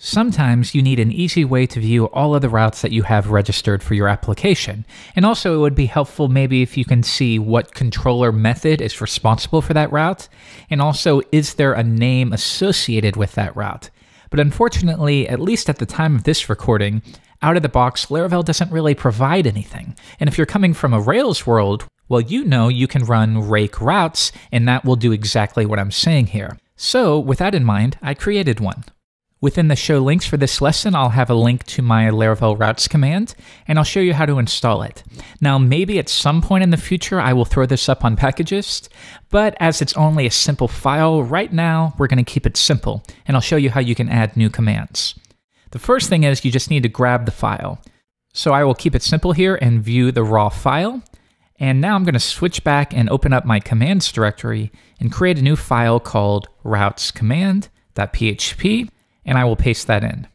Sometimes you need an easy way to view all of the routes that you have registered for your application. And also it would be helpful maybe if you can see what controller method is responsible for that route, and also is there a name associated with that route. But unfortunately, at least at the time of this recording, out of the box, Laravel doesn't really provide anything. And if you're coming from a Rails world, well, you know you can run rake routes, and that will do exactly what I'm saying here. So with that in mind, I created one. Within the show links for this lesson, I'll have a link to my laravel routes command, and I'll show you how to install it. Now, maybe at some point in the future, I will throw this up on Packagist, but as it's only a simple file, right now, we're going to keep it simple, and I'll show you how you can add new commands. The first thing is you just need to grab the file. So I will keep it simple here and view the raw file. And now I'm going to switch back and open up my commands directory and create a new file called routecommand.php. And I will paste that in.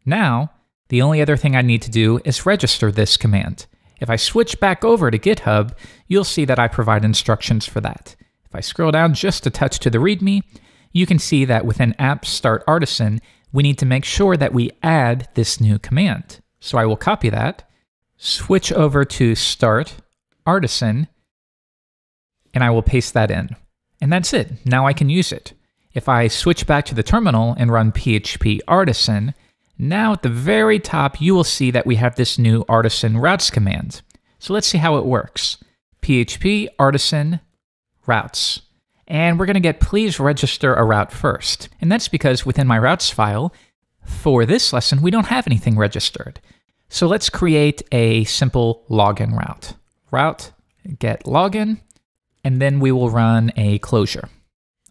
Now, the only other thing I need to do is register this command. If I switch back over to GitHub, you'll see that I provide instructions for that. If I scroll down just a touch to the README, you can see that within app start artisan, we need to make sure that we add this new command. So I will copy that, switch over to start artisan, and I will paste that in. And that's it. Now I can use it. If I switch back to the terminal and run php artisan, now at the very top, you will see that we have this new artisan routes command. So let's see how it works. php artisan routes. And we're going to get please register a route first. And that's because within my routes file, for this lesson, we don't have anything registered. So let's create a simple login route. Route get login, and then we will run a closure.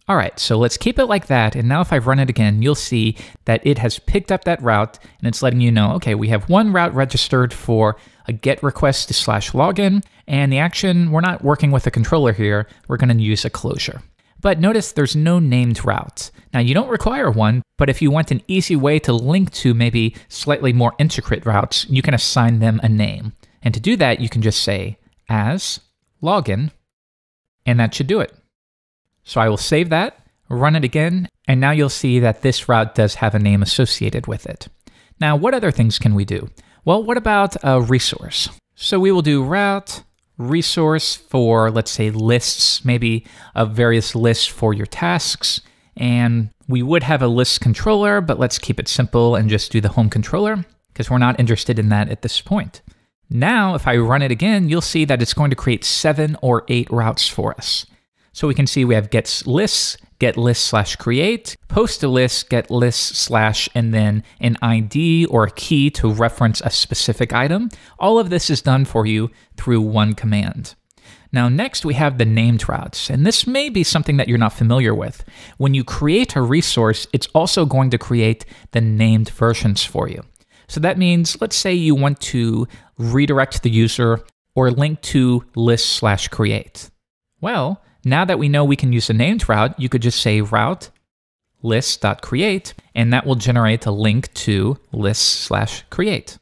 All right, so let's keep it like that, and now if I run it again, you'll see that it has picked up that route, and it's letting you know, okay, we have one route registered for a get request to /login, and the action, we're not working with a controller here, we're going to use a closure. But notice there's no named route. Now, you don't require one, but if you want an easy way to link to maybe slightly more intricate routes, you can assign them a name. And to do that, you can just say as login, and that should do it. So I will save that, run it again, and now you'll see that this route does have a name associated with it. Now, what other things can we do? Well, what about a resource? So we will do route resource for, let's say, lists, maybe of various lists for your tasks. And we would have a list controller, but let's keep it simple and just do the home controller because we're not interested in that at this point. Now, if I run it again, you'll see that it's going to create 7 or 8 routes for us. So we can see we have get lists /create, post a list, get lists / and then an ID or a key to reference a specific item. All of this is done for you through one command. Now next we have the named routes, and this may be something that you're not familiar with. When you create a resource, it's also going to create the named versions for you. So that means, let's say you want to redirect the user or link to list /create. Well, now that we know we can use a named route, you could just say route list.create, and that will generate a link to list/create.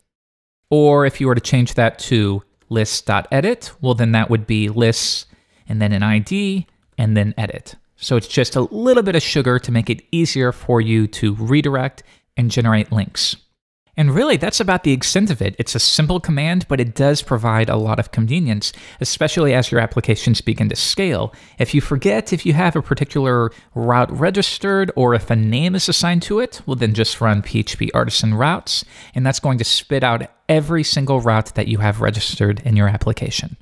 Or if you were to change that to list.edit, well, then that would be lists and then an ID and then edit. So it's just a little bit of sugar to make it easier for you to redirect and generate links. And really, that's about the extent of it. It's a simple command, but it does provide a lot of convenience, especially as your applications begin to scale. If you forget if you have a particular route registered or if a name is assigned to it, well, then just run php artisan routes, and that's going to spit out every single route that you have registered in your application.